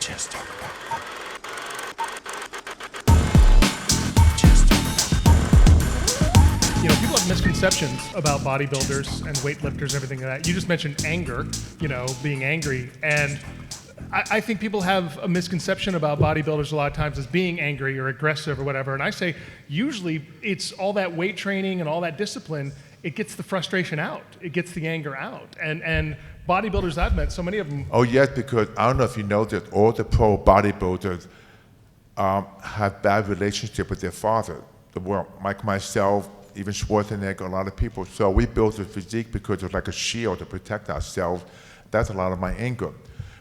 You know, people have misconceptions about bodybuilders and weightlifters and everything like that. You just mentioned anger, you know, being angry. And I think people have a misconception about bodybuilders a lot of times as being angry or aggressive or whatever. And I say, usually it's all that weight training and all that discipline, it gets the frustration out. It gets the anger out. And bodybuilders I've met, so many of them. Oh, yes, because I don't know if you know that all the pro bodybuilders have bad relationship with their father. Well, like myself, even Schwarzenegger, a lot of people. So we built a physique because it's like a shield to protect ourselves. That's a lot of my anger.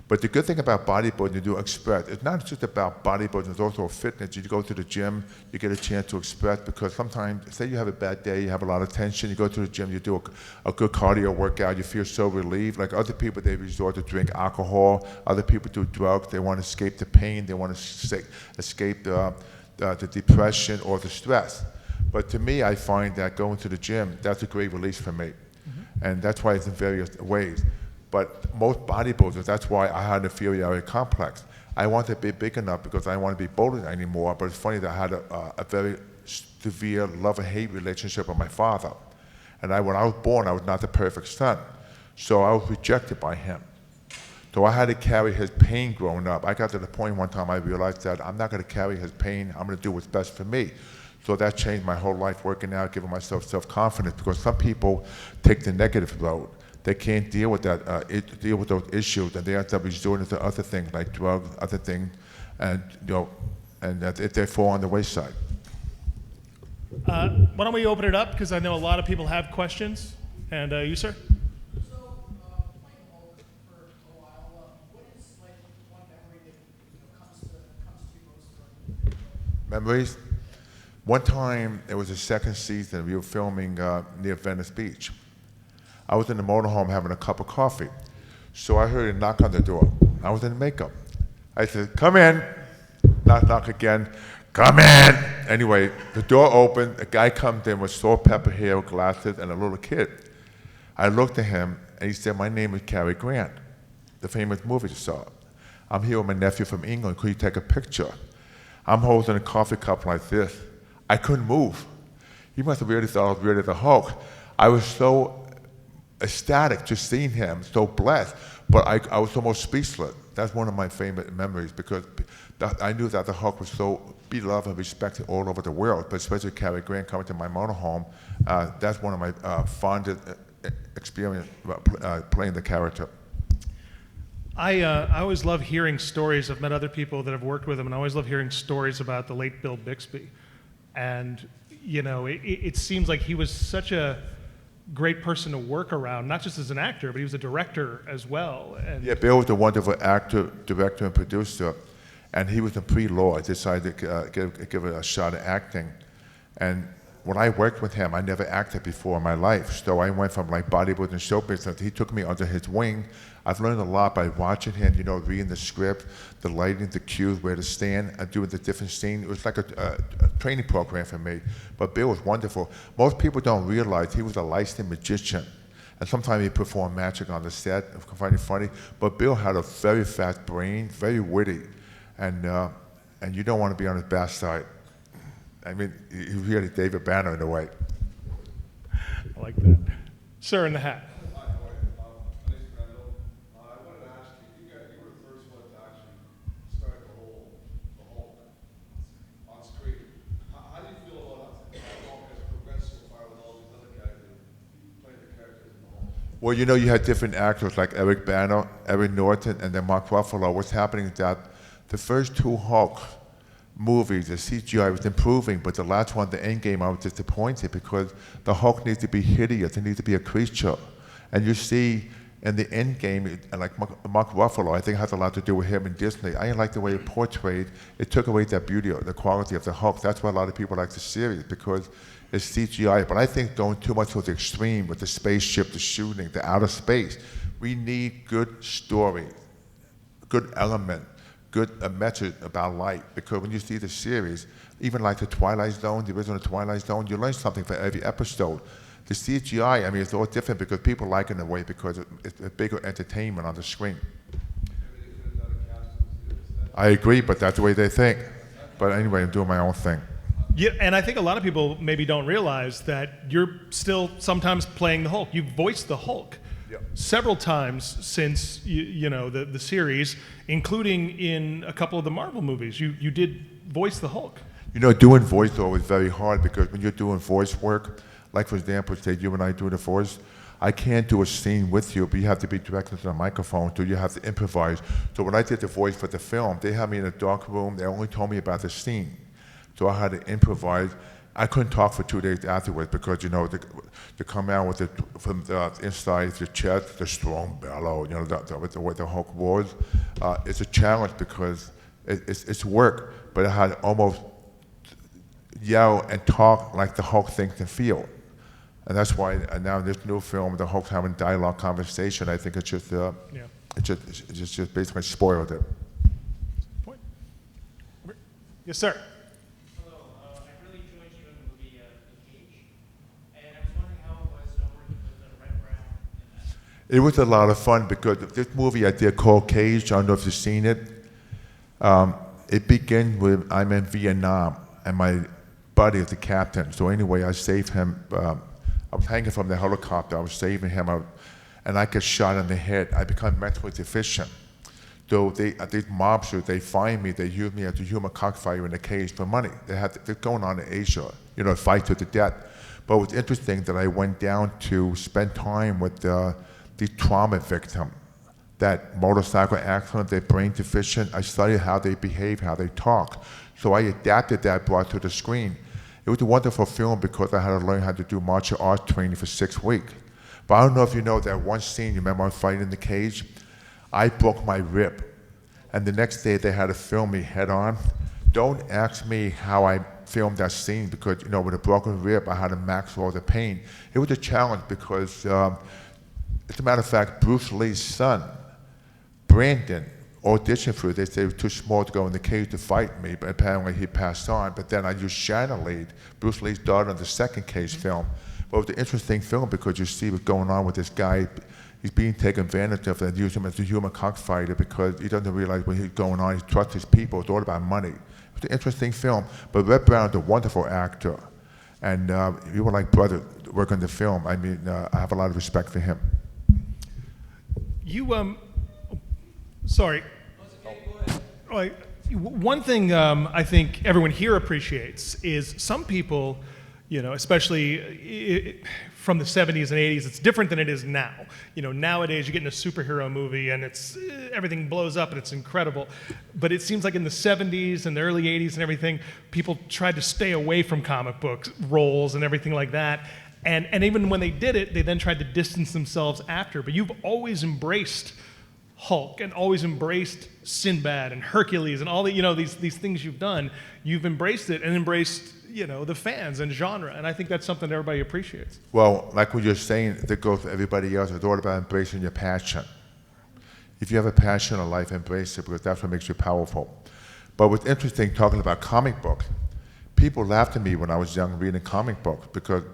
But the good thing about bodybuilding, you do express. It's not just about bodybuilding, it's also fitness. You go to the gym, you get a chance to express, because sometimes, say you have a bad day, you have a lot of tension, you go to the gym, you do a good cardio workout, you feel so relieved. Like other people, they resort to drink alcohol. Other people do drugs. They want to escape the pain. They want to escape the depression or the stress. But to me, I find that going to the gym, that's a great release for me. Mm-hmm. And that's why it's in various ways. But most bodybuilders, that's why I had an inferiority complex. I want to be big enough because I don't want to be bullied anymore, but it's funny that I had a very severe love and hate relationship with my father. And when I was born, I was not the perfect son. So I was rejected by him. So I had to carry his pain growing up. I got to the point one time I realized that I'm not going to carry his pain, I'm going to do what's best for me. So that changed my whole life, working out, giving myself self-confidence, because some people take the negative road. They can't deal with that, deal with those issues, and they end up resorting to other things like drugs, other things, and if they fall on the wayside. Why don't we open it up, because I know a lot of people have questions. And you, sir? So, playing Hulk for a while, what is like one memory that comes to you most? Memories? One time, it was the second season, we were filming near Venice Beach. I was in the motorhome having a cup of coffee. So I heard a knock on the door. I was in makeup. I said, come in. Knock, knock again. Come in. Anyway, the door opened. A guy comes in with salt, pepper hair, glasses, and a little kid. I looked at him, and he said, my name is Cary Grant, the famous movie star. I'm here with my nephew from England. Could you take a picture? I'm holding a coffee cup like this. I couldn't move. He must have really thought I was really the Hulk. I was so ecstatic just seeing him, so blessed, but I was almost speechless. That's one of my favorite memories, because I knew that the Hulk was so beloved and respected all over the world, but especially Cary Grant coming to my motorhome, that's one of my fondest experience playing the character. I always love hearing stories. I've met other people that have worked with him, and I always love hearing stories about the late Bill Bixby. And, you know, it seems like he was such a great person to work around, not just as an actor, but he was a director as well. And yeah, Bill was a wonderful actor, director, and producer, and he was a pre-law. I decided to give it a shot at acting. And when I worked with him, I never acted before in my life, so I went from like bodybuilding show business. He took me under his wing. I've learned a lot by watching him, you know, reading the script, the lighting, the cues, where to stand, and doing the different scenes. It was like a training program for me. But Bill was wonderful. Most people don't realize he was a licensed magician. And sometimes he performed magic on the set. I find it funny. But Bill had a very fast brain, very witty. And you don't want to be on his bad side. I mean, he's really David Banner in a way. I like that. Sir in the hat. Well, you know, you had different actors like Eric Bana, Eric Norton, and then Mark Ruffalo. What's happening is that the first two Hulk movies, the CGI was improving, but the last one, the Endgame, I was disappointed because the Hulk needs to be hideous. It needs to be a creature. And you see in the Endgame, like Mark Ruffalo, I think it has a lot to do with him in Disney. I didn't like the way it portrayed. It took away that beauty, the quality of the Hulk. That's why a lot of people like the series, because it's CGI. But I think going too much to the extreme with the spaceship, the shooting, the outer space, we need good story, good element, good message about life. Because when you see the series, even like the Twilight Zone, the original Twilight Zone, you learn something for every episode. The CGI, I mean, it's all different because people like it in a way because it's a bigger entertainment on the screen. I agree, but that's the way they think. But anyway, I'm doing my own thing. Yeah, and I think a lot of people maybe don't realize that you're still sometimes playing the Hulk. You've voiced the Hulk several times since the series, including in a couple of the Marvel movies. You did voice the Hulk. Doing voiceover is very hard because when you're doing voice work, like for example, say you and I do the voice, I can't do a scene with you, but you have to be directed to the microphone, so you have to improvise. So when I did the voice for the film, they had me in a dark room. They only told me about the scene. So I had to improvise. I couldn't talk for 2 days afterwards because, to come out with from the inside the chest, the strong bellow, the way the Hulk was, it's a challenge because it's work, but I had to almost yell and talk like the Hulk thinks and feel. And that's why now this new film, the Hulk's having dialogue conversation, I think it's just basically spoiled it. Point. Yes, sir. Hello, I really enjoyed you in the movie The Cage, and I was wondering how it was working with Red Brown in that. It was a lot of fun because this movie I did called Cage, I don't know if you've seen it. It began with I'm in Vietnam and my buddy is the captain. So anyway, I saved him. I was hanging from the helicopter. I was saving him, and I get shot in the head. I become mentally deficient. So these mobsters, they find me. They use me as a human cockfighter in a cage for money. They're going on in Asia, fight to the death. But it was interesting that I went down to spend time with the trauma victim. That motorcycle accident, they're brain deficient. I studied how they behave, how they talk. So I adapted that, brought to the screen. It was a wonderful film because I had to learn how to do martial arts training for 6 weeks. But I don't know if you know that one scene, you remember I was fighting in the cage? I broke my rib. And the next day they had to film me head on. Don't ask me how I filmed that scene because, with a broken rib, I had to max all the pain. It was a challenge because, as a matter of fact, Bruce Lee's son, Brandon, auditioned for it. They said he was too small to go in the cage to fight me, but apparently he passed on. But then I used Shanna Lead, Bruce Lee's daughter, in the second cage film. But it was an interesting film because you see what's going on with this guy. He's being taken advantage of and use him as a human cockfighter because he doesn't realize what he's going on. He trusts his people. It's all about money. It was an interesting film. But Red Brown's a wonderful actor. And he was like brother work on the film. I mean, I have a lot of respect for him. Sorry. One thing I think everyone here appreciates is some people, especially from the 70s and 80s, it's different than it is now. Nowadays you get in a superhero movie and everything blows up and it's incredible. But it seems like in the 70s and the early 80s and everything, people tried to stay away from comic book roles and everything like that. And even when they did it, they then tried to distance themselves after. But you've always embraced Hulk and always embraced Sinbad and Hercules and all the these things you've done. You've embraced it and embraced the fans and genre, and I think that's something that everybody appreciates. Well, like what you're saying, that goes for everybody else. It's all about embracing your passion. If you have a passion in life, embrace it because that's what makes you powerful. But what's interesting, talking about comic books, people laughed at me when I was young reading comic books because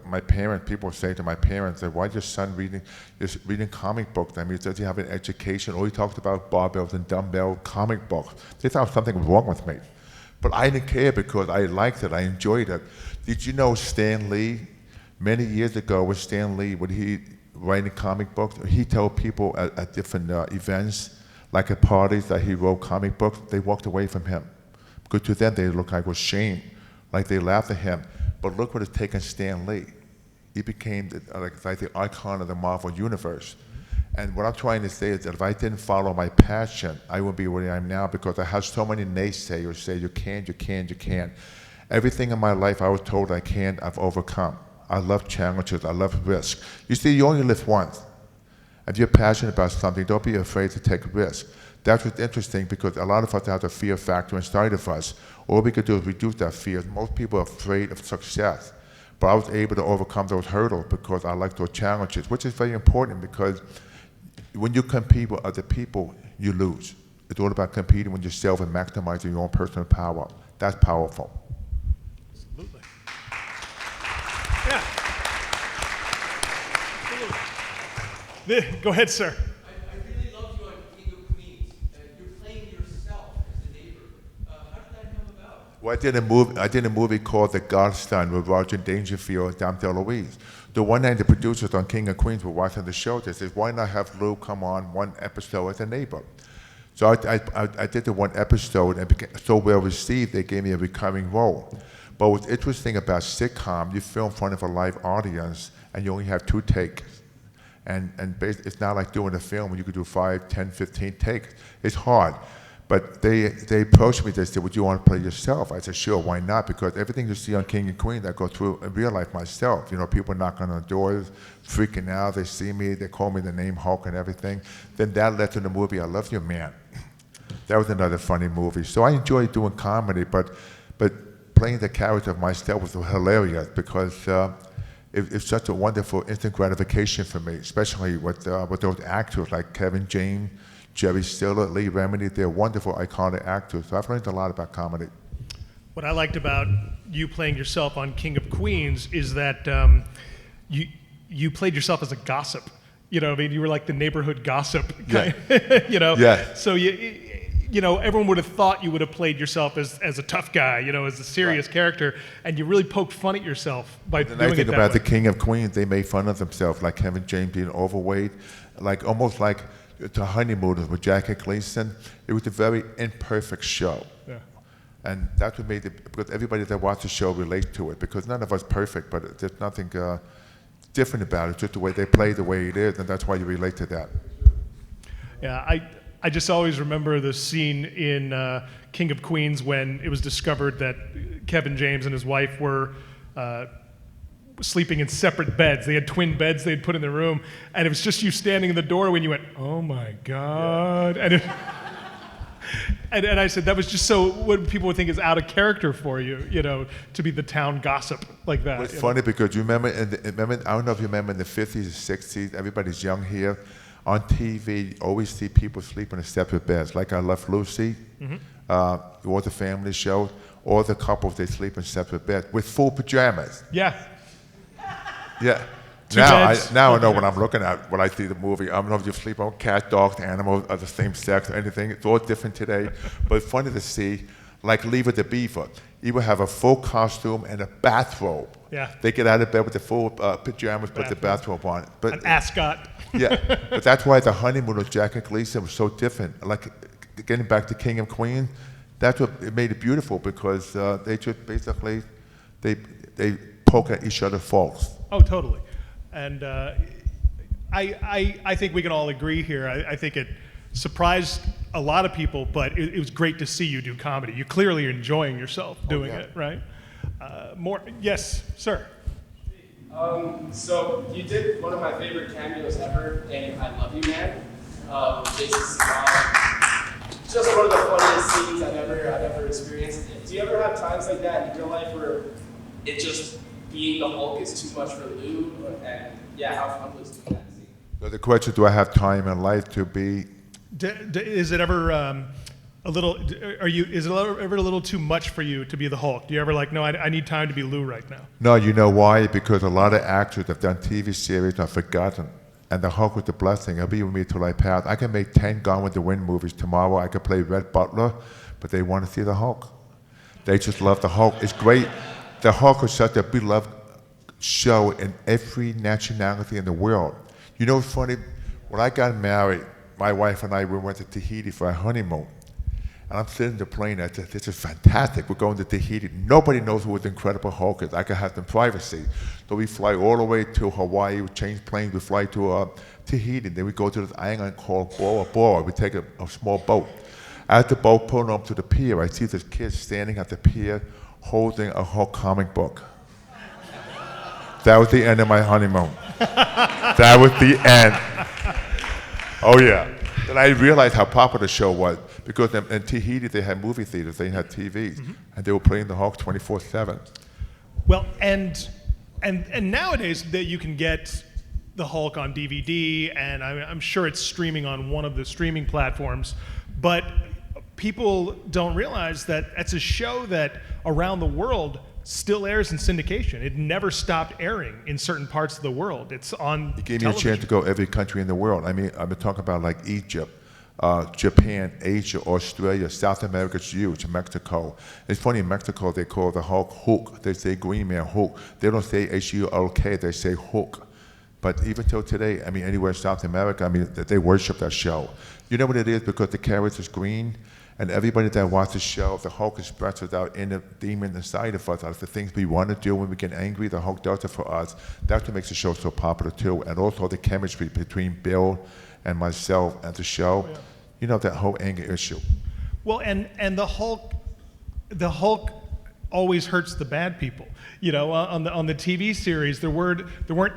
people say to my parents, why is your son reading comic books? I mean, does he have an education? All he talks about barbells and dumbbell comic books. They thought something was wrong with me. But I didn't care because I liked it, I enjoyed it. Did you know Stan Lee, many years ago with Stan Lee, when he writing comic books, he told people at different events, like at parties that he wrote comic books, they walked away from him. Because to them they looked like it was shame. Like they laughed at him, but look what it's taken Stan Lee. He became like the icon of the Marvel Universe. And what I'm trying to say is that if I didn't follow my passion, I wouldn't be where I am now because I have so many naysayers say you can't, you can't, you can't. Everything in my life I was told I can't, I've overcome. I love challenges, I love risk. You see, you only live once. If you're passionate about something, don't be afraid to take risks. That's what's interesting because a lot of us have the fear factor inside of us. All we could do is reduce that fear. Most people are afraid of success. But I was able to overcome those hurdles because I like those challenges, which is very important because when you compete with other people, you lose. It's all about competing with yourself and maximizing your own personal power. That's powerful. Absolutely. Yeah. Absolutely. Go ahead, sir. I really loved you on King of Queens. You're playing yourself as the neighbor. Well, I did a movie called The Godson with Roger Dangerfield and Dom DeLuise. The one night the producers on King of Queens were watching the show, they said, why not have Lou come on one episode as a neighbor? So I did the one episode and it became so well received, they gave me a recurring role. But what's interesting about sitcom, you film in front of a live audience and you only have 2 takes. And it's not like doing a film where you could do 5, 10, 15 takes. It's hard. But they approached me, they said, would you want to play yourself? I said, sure, why not? Because everything you see on King and Queen, I go through in real life myself. You know, people knocking on doors, freaking out, they see me, they call me the name Hulk and everything. Then that led to the movie, I Love You, Man. That was another funny movie. So I enjoy doing comedy, but playing the character of myself was hilarious because it's such a wonderful instant gratification for me, especially with those actors like Kevin James, Jerry Stiller, Lee Remini. They're wonderful, iconic actors. So I've learned a lot about comedy. What I liked about you playing yourself on King of Queens is that you played yourself as a gossip. You know, I mean, you were like the neighborhood gossip. Yeah. You know. Yeah. So you know, everyone would have thought you would have played yourself as a tough guy, you know, as a serious character, and you really poked fun at yourself by doing it that way. The nice thing about the King of Queens, they made fun of themselves, like Kevin James being overweight, like almost like the Honeymooners with Jackie Gleason. It was a very imperfect show. Yeah. And that's what made it, because everybody that watched the show relates to it, because none of us perfect, but there's nothing different about it, just the way they play the way it is, and that's why you relate to that. Yeah, I just always remember the scene in King of Queens when it was discovered that Kevin James and his wife were sleeping in separate beds. They had twin beds they had put in the room, and it was just you standing in the door when you went, oh my God. Yeah. And I said, that was just so what people would think is out of character for you, you know, to be the town gossip like that. It's funny because you remember, I don't know if you remember in the 50s and 60s, everybody's young here. On TV, you always see people sleeping in separate beds. Like I Love Lucy, all the family shows, all the couples, they sleep in separate beds with full pajamas. Yeah. Yeah. Two Now beds. I know what I'm looking at when I see the movie. I don't know if you sleep on cat, dogs, animals of the same sex or anything. It's all different today. But it's funny to see, like Leave It to Beaver. You will have a full costume and a bathrobe. Yeah. They get out of bed with the full pajamas, put the bathrobe on. But An ascot. yeah, but that's why the honeymoon with Jack and Gleason was so different. Like getting back to King and Queen, that's what it made it beautiful because they just basically they poke at each other's faults. Oh, totally. And I think we can all agree here. I think it surprised a lot of people, but it was great to see you do comedy. You clearly are enjoying yourself doing it, right? Yes, sir. So you did one of my favorite cameos ever in I Love You, Man, with Jason Sinbad. Just one of the funniest scenes I've ever experienced. Do you ever have times like that in your life where it just being the Hulk is too much for Lou? And yeah, how fun was doing that scene? So the question: do I have time in life to be? Is it ever a little? Is it ever a little too much for you to be the Hulk? Do you ever like, no, I need time to be Lou right now? No, you know why? Because a lot of actors have done TV series and are forgotten. And the Hulk was the blessing. He'll be with me till I pass. I can make 10 Gone with the Wind movies tomorrow. I could play Red Butler, but they want to see the Hulk. They just love the Hulk. It's great. The Hulk is such a beloved show in every nationality in the world. You know what's funny? When I got married, my wife and I, we went to Tahiti for our honeymoon. And I'm sitting in the plane, I said, this is fantastic, we're going to Tahiti. Nobody knows who the Incredible Hulk is. I can have some privacy. So we fly all the way to Hawaii, we change planes, we fly to Tahiti. Then we go to this island called Bora Bora. We take a small boat. As the boat pulling up to the pier, I see this kid standing at the pier holding a Hulk comic book. That was the end of my honeymoon. That was the end. Oh yeah. Then I realized how popular the show was because in Tahiti they had movie theaters, they had TVs, and they were playing the Hulk 24/7. Well, and nowadays that you can get the Hulk on DVD, and I'm sure it's streaming on one of the streaming platforms, but people don't realize that it's a show that around the world still airs in syndication. It never stopped airing in certain parts of the world. It's on It gave television. me a chance to go every country in the world. I mean, I've been talking about like Egypt, Japan, Asia, Australia, South America's huge, Mexico. It's funny, in Mexico they call the Hulk Hulk. They say Green Man Hulk. They don't say H-U-L-K, they say Hulk. But even till today, I mean, anywhere in South America, I mean, they worship that show. You know what it is? Because the character's green, and everybody that watches the show, the Hulk expresses our inner demon inside of us, the things we want to do when we get angry, the Hulk does it for us. That's what makes the show so popular too. And also the chemistry between Bill and myself and the show. Yeah. You know, that whole anger issue. Well, and the Hulk always hurts the bad people. You know, on the TV series, there weren't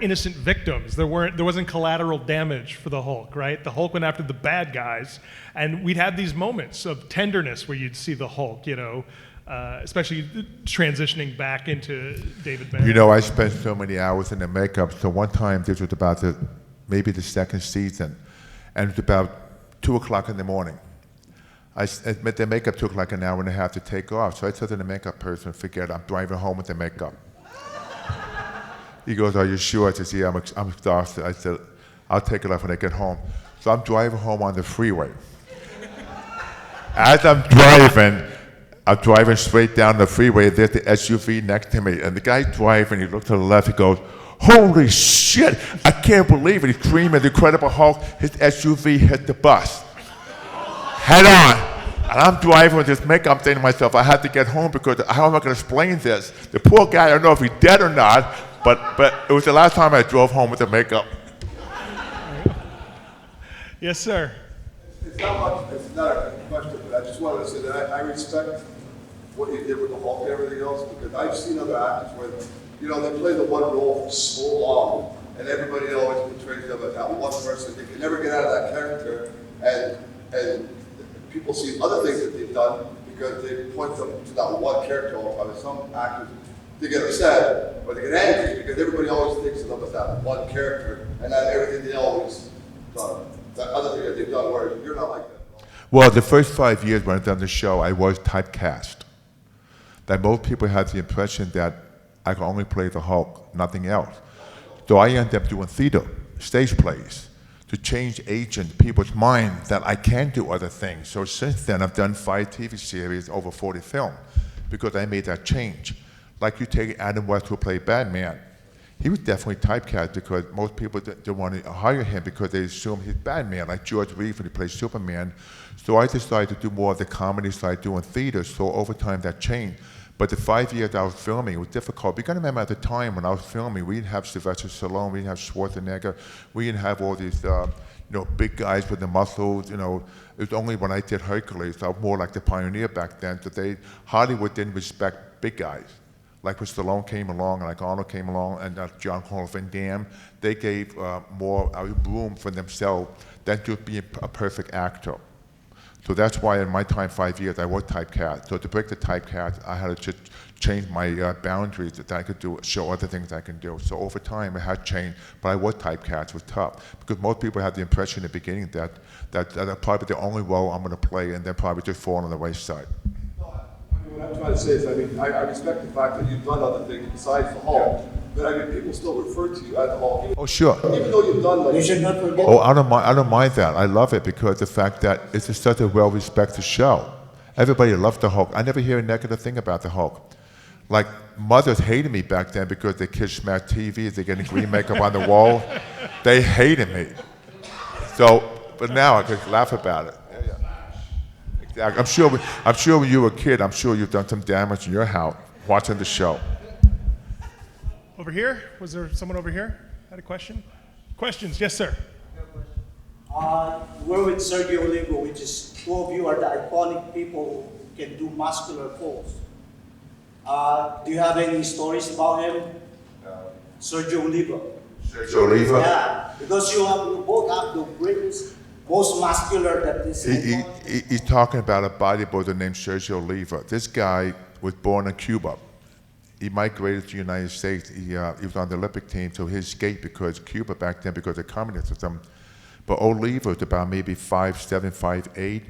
innocent victims. There wasn't collateral damage for the Hulk, right? The Hulk went after the bad guys, and we'd have these moments of tenderness where you'd see the Hulk, you know, especially transitioning back into David Banner. You know, I spent so many hours in the makeup. So one time, this was about maybe the second season, and it was about 2 o'clock in the morning. I admit the makeup took like an hour and a half to take off. So I said to the makeup person, forget it, I'm driving home with the makeup. He goes, are you sure? I said, yeah, I'm exhausted. I said, I'll take it off when I get home. So I'm driving home on the freeway. As I'm driving straight down the freeway. There's the SUV next to me. And the guy driving, he looks to the left, he goes, holy shit, I can't believe it. He's screaming, the Incredible Hulk, his SUV hit the bus. Head on. And I'm driving with this makeup, I'm saying to myself, I have to get home because how am I going to explain this? The poor guy, I don't know if he's dead or not, but it was the last time I drove home with the makeup. Yes, sir. It's not a question, but I just wanted to say that I respect what you did with the Hulk and everything else, because I've seen other actors where, you know, they play the one role for so long, and everybody always portrays them as that one person. They can never get out of that character, and people see other things that they've done because they point them to that one character all the time. Some actors, they get upset or they get angry because everybody always thinks of them as that one character, and not everything they always done. That other thing that they've done where you're not like that. Well, the first 5 years when I done the show, I was typecast. That most people had the impression that I could only play the Hulk, nothing else. So I ended up doing theater, stage plays, to change people's minds that I can do other things. So since then, I've done 5 TV series, over 40 films, because I made that change. Like you take Adam West, who played Batman. He was definitely typecast because most people didn't want to hire him because they assume he's Batman, like George Reeves when he played Superman. So I decided to do more of the comedy side, doing theater, so over time that changed. But the 5 years I was filming, it was difficult. You gotta remember at the time when I was filming, we didn't have Sylvester Stallone, we didn't have Schwarzenegger, we didn't have all these big guys with the muscles, It was only when I did Hercules, I was more like the pioneer back then, that Hollywood didn't respect big guys. Like when Stallone came along, and like Arnold came along, and John Connor Van Damme, they gave more room for themselves than just being a perfect actor. So that's why in my time, 5 years, I was typecast. So to break the typecast, I had to change my boundaries that I could show other things I can do. So over time, it had changed, but I was typecast. It was tough because most people had the impression in the beginning that probably the only role I'm going to play, and then probably just fall on the wayside. What I'm trying to say is, I respect the fact that you've done other things besides the Hulk, but people still refer to you as the Hulk. Oh, sure. Even though you've done like... You should not forget. Oh, I don't mind that. I love it because the fact that it's just such a well-respected show. Everybody loves the Hulk. I never hear a negative thing about the Hulk. Like, mothers hated me back then because their kids smashed TVs, they're getting green makeup on the wall. They hated me. So, but now I can laugh about it. I'm sure when you were a kid, I'm sure you've done some damage in your house watching the show. Over here? Was there someone over here had a question? Questions? Yes, sir. We're with Sergio Oliva, which is 2 of you are the iconic people who can do muscular pose. Do you have any stories about him? Sergio Oliva. Sergio Oliva? Yeah, because you both have the greatest, most muscular that is. He's talking about a bodybuilder named Sergio Oliva. This guy was born in Cuba. He migrated to the United States. He was on the Olympic team, so he escaped because Cuba back then, because of communism. But Oliva was about maybe 5'7", 5'8",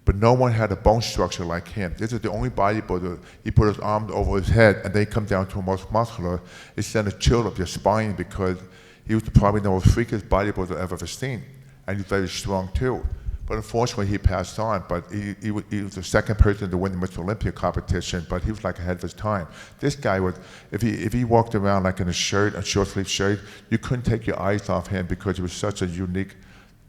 but no one had a bone structure like him. This is the only bodybuilder. He put his arms over his head, and they come down to a most muscular. It sent a chill up your spine because he was probably the most freakiest bodybuilder I've ever seen, and he's very strong too. But unfortunately, he passed on. But he was the second person to win the Mr. Olympia competition. But he was like ahead of his time. This guy was, if he walked around like in a shirt, a short sleeve shirt, you couldn't take your eyes off him because he was such a unique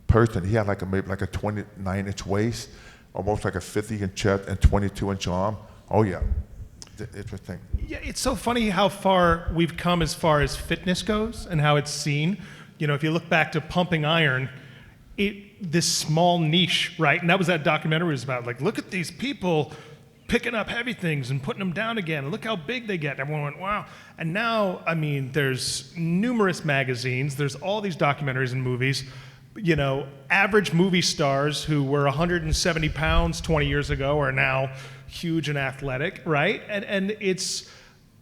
person. He had maybe like a 29-inch waist, almost like a 50-inch chest and 22-inch arm. Oh yeah, interesting. Yeah, it's so funny how far we've come as far as fitness goes and how it's seen. You know, if you look back to Pumping Iron, this small niche, right? And that was that documentary was about, like, look at these people picking up heavy things and putting them down again, and look how big they get. And everyone went, wow. And now, I mean, there's numerous magazines, there's all these documentaries and movies. You know, average movie stars who were 170 pounds 20 years ago are now huge and athletic, right? And it's,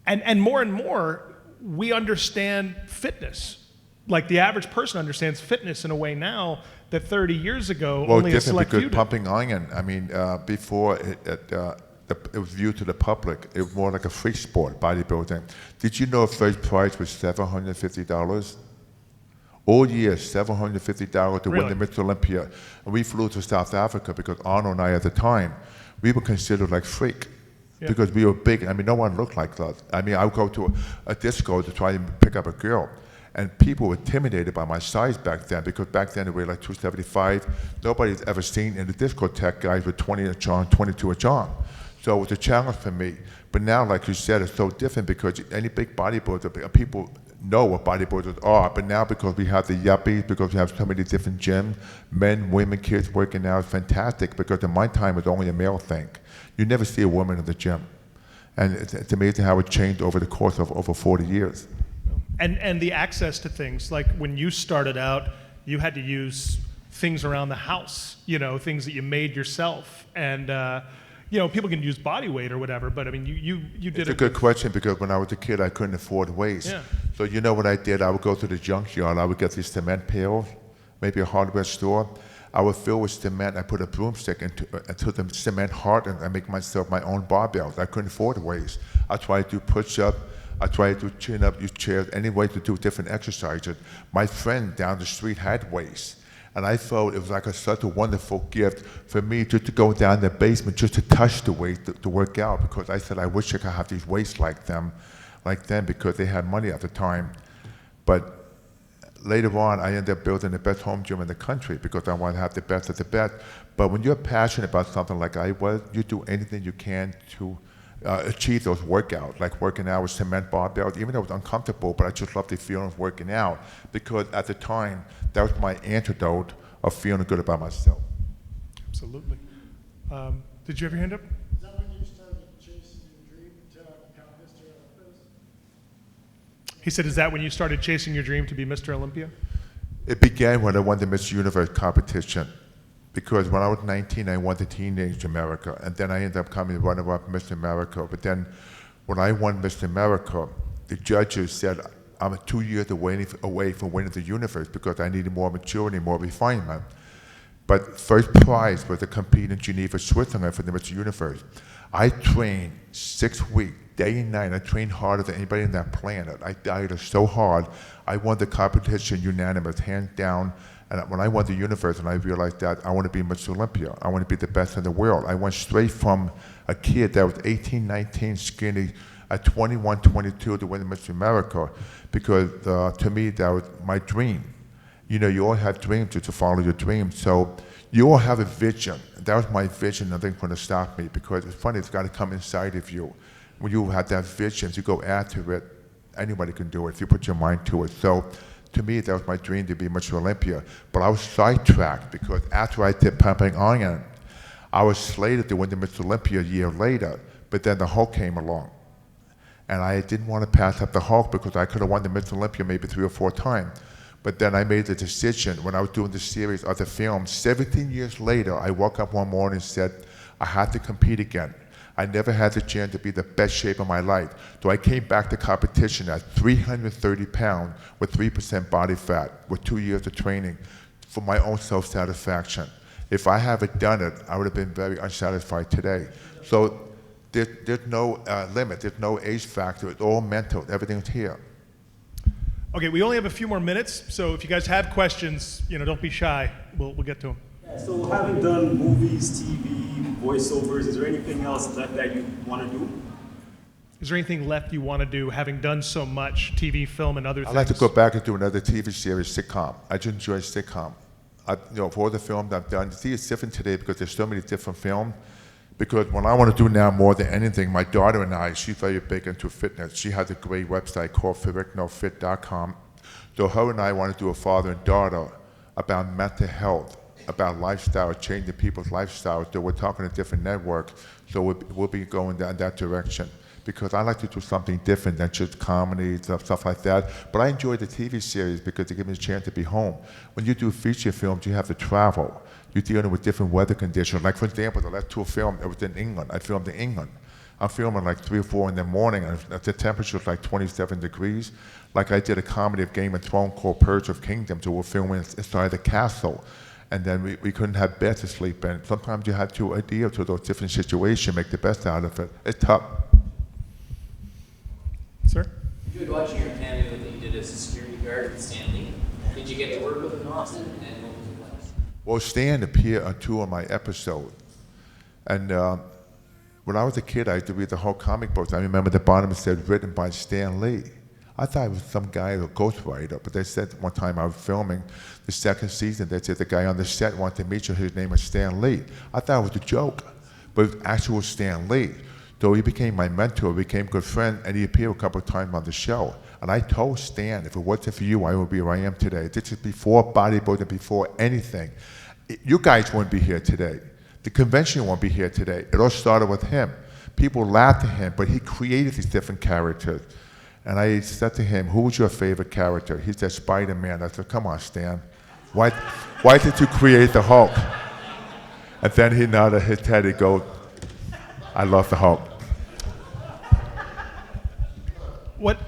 and more, we understand fitness. Like the average person understands fitness in a way now that 30 years ago only a select few because did. Pumping Iron, I mean, before it was viewed to the public, it was more like a freak sport, bodybuilding. Did you know first prize was $750? All year, $750 to Really? win the Mr. Olympia. And we flew to South Africa because Arnold and I at the time, we were considered like freak. Yeah. Because we were big. I mean, no one looked like us. I mean, I would go to a disco to try and pick up a girl. And people were intimidated by my size back then because back then they were like 275. Nobody's ever seen in the discotheque guys with 20-inch arm, 22-inch arm. So it was a challenge for me. But now, like you said, it's so different because any big bodybuilder, people know what bodybuilders are. But now because we have the yuppies, because we have so many different gyms, men, women, kids working out, it's fantastic because in my time it was only a male thing. You never see a woman in the gym. And it's amazing how it changed over the course of over 40 years. And the access to things, like when you started out, you had to use things around the house, you know, things that you made yourself. And, you know, people can use body weight or whatever, but I mean, you did It's it. a good question because when I was a kid, I couldn't afford weights. Yeah. So you know what I did? I would go to the junkyard, I would get these cement pails, maybe a hardware store. I would fill with cement, I put a broomstick into the cement hard and I make myself my own barbells. I couldn't afford weights. I tried to do push-up, I tried to chin up, use chairs, any way to do different exercises. My friend down the street had weights. And I felt it was like such a wonderful gift for me just to go down the basement, just to touch the weight, to work out, because I said, I wish I could have these weights like them because they had money at the time. But later on, I ended up building the best home gym in the country because I want to have the best of the best. But when you're passionate about something like I was, you do anything you can to achieve those workouts, like working out with cement barbells, even though it was uncomfortable, but I just loved the feeling of working out because at the time, that was my antidote of feeling good about myself. Absolutely. Did you have your hand up? Is that when you started chasing your dream to become Mr. Olympia? He said, is that when you started chasing your dream to be Mr. Olympia? It began when I won the Miss Universe competition. Because when I was 19, I won the Teenage America, and then I ended up coming runner-up Mr. America. But then when I won Mr. America, the judges said I'm 2 years away from winning the universe because I needed more maturity, more refinement. But first prize was to compete in Geneva, Switzerland for the Mr. Universe. I trained 6 weeks, day and night. I trained harder than anybody on that planet. I dieted so hard. I won the competition unanimous, hands down. And when I won the universe and I realized that I want to be Mr. Olympia, I want to be the best in the world. I went straight from a kid that was 18, 19, skinny, at 21, 22 to win Mr. America because to me that was my dream. You know, you all have dreams to follow your dreams. So you all have a vision. That was my vision, nothing's going to stop me because it's funny, it's got to come inside of you. When you have that vision, you go after it, anybody can do it if you put your mind to it. So to me, that was my dream to be Mr. Olympia. But I was sidetracked because after I did Pumping Iron, I was slated to win the Mr. Olympia a year later, but then the Hulk came along. And I didn't want to pass up the Hulk because I could have won the Mr. Olympia maybe 3 or 4 times. But then I made the decision when I was doing the series of the film, 17 years later, I woke up one morning and said, I had to compete again. I never had the chance to be the best shape of my life. So I came back to competition at 330 pounds with 3% body fat with 2 years of training for my own self-satisfaction. If I haven't done it, I would have been very unsatisfied today. So there's no limit, there's no age factor, it's all mental, everything's here. Okay, we only have a few more minutes, so if you guys have questions, you know, don't be shy. We'll get to them. Yeah, So having done movies, TV, voiceovers, is there anything else that you want to do? Is there anything left you want to do, having done so much TV, film, and other things? I'd like to go back and do another TV series, sitcom. I just enjoy sitcom. For all the films I've done, see, it's different today because there's so many different films. Because what I want to do now more than anything, my daughter and I, she's very big into fitness. She has a great website called Ferrignofit.com. So her and I want to do a father and daughter about mental health, about lifestyle, changing people's lifestyles. So we're talking to different networks. So we'll be going down that direction. Because I like to do something different than just comedy, stuff like that. But I enjoy the TV series because it gives me a chance to be home. When you do feature films, you have to travel. You're dealing with different weather conditions. Like, for example, the last two films, it was in England. I filmed in England. I'm filming like 3 or 4 in the morning, and the temperature is like 27 degrees. Like, I did a comedy of Game of Thrones called Purge of Kingdoms, so we're filming inside the castle. And then we couldn't have beds to sleep in. Sometimes you have to adhere to those different situations, make the best out of it. It's tough. Sir? Jude, watching your cameo that you did as a security guard with Stan Lee, did you get to work with him often, and what was it like? Well, Stan appeared on 2 of my episodes. And when I was a kid, I used to read the whole comic books. I remember the bottom said, written by Stan Lee. I thought it was some guy, a ghostwriter, but they said one time I was filming the 2nd season, they said the guy on the set wanted to meet you, his name was Stan Lee. I thought it was a joke, but it was actual Stan Lee. So he became my mentor, became good friend, and he appeared a couple of times on the show. And I told Stan, if it wasn't for you, I would be where I am today. This is before bodybuilding, before anything. You guys wouldn't be here today. The convention won't be here today. It all started with him. People laughed at him, but he created these different characters. And I said to him, who was your favorite character? He said, Spider-Man. I said, come on, Stan. Why did you create the Hulk? And then he nodded his head, he goes, I love the Hulk.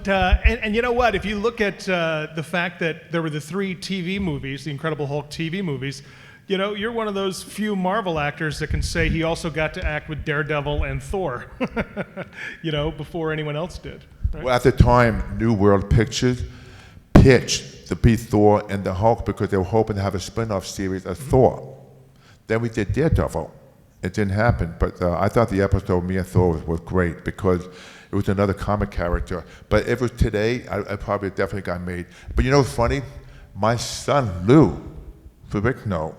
And you know what? If you look at the fact that there were the 3 TV movies, the Incredible Hulk TV movies, you know, you're one of those few Marvel actors that can say he also got to act with Daredevil and Thor, you know, before anyone else did. Right? Well, at the time, New World Pictures pitched to be Thor and the Hulk because they were hoping to have a spin-off series of Thor. Then we did Daredevil. It didn't happen, but I thought the episode me and Thor was great because it was another comic character. But if it was today, I probably definitely got made. But you know what's funny? My son, Lou Ferrigno,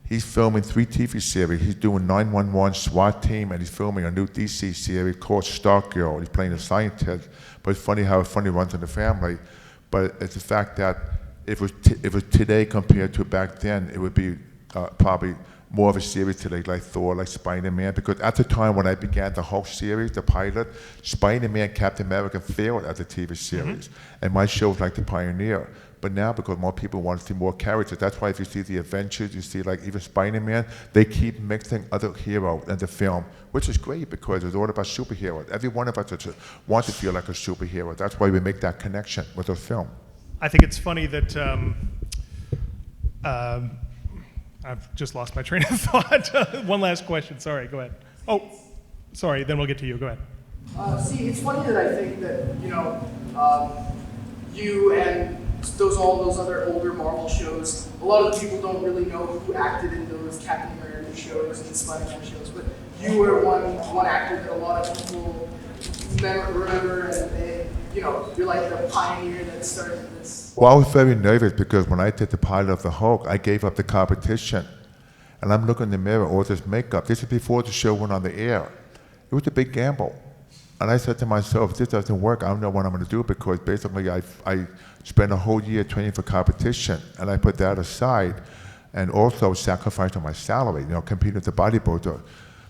he's filming 3 TV series. He's doing 911 SWAT Team, and he's filming a new DC series called Stargirl. He's playing a scientist. But it's funny how funny runs in the family. But it's the fact that if it was today compared to back then, it would be probably more of a series today, like Thor, like Spider-Man, because at the time when I began the Hulk series, the pilot, Spider-Man, Captain America failed as a TV series, and my show was like the pioneer. But now, because more people want to see more characters, that's why if you see the Adventures, you see like even Spider-Man, they keep mixing other heroes in the film, which is great because it's all about superheroes. Every one of us wants to feel like a superhero. That's why we make that connection with the film. I think it's funny that I've just lost my train of thought. One last question. Sorry, go ahead. Oh, sorry, then we'll get to you. Go ahead. See, it's funny that I think that, you know, you and all those other older Marvel shows, a lot of the people don't really know who acted in those Captain America shows and Spider-Man shows, but you were one actor that a lot of people remember, and you know, you're like the pioneer that started this. Well, I was very nervous because when I did the pilot of the Hulk, I gave up the competition. And I'm looking in the mirror, all this makeup. This is before the show went on the air. It was a big gamble. And I said to myself, if this doesn't work, I don't know what I'm going to do because basically I spent a whole year training for competition. And I put that aside and also sacrificed on my salary, you know, competing with the bodybuilder.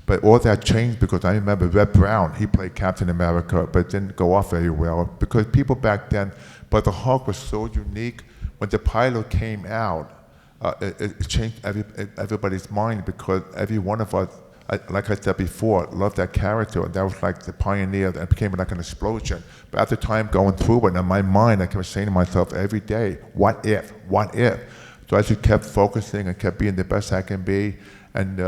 But all that changed because I remember Red Brown, he played Captain America, but didn't go off very well because people back then, but the Hulk was so unique. When the pilot came out, it changed everybody's mind because every one of us, like I said before, loved that character, and that was like the pioneer, and it became like an explosion. But at the time going through it, in my mind, I kept saying to myself every day, what if, what if? So I just kept focusing and kept being the best I can be, and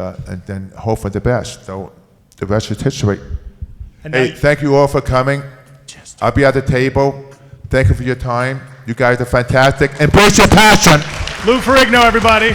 then hope for the best. So the rest is history. Hey, thank you all for coming. I'll be at the table. Thank you for your time. You guys are fantastic. Embrace your passion. Lou Ferrigno, everybody.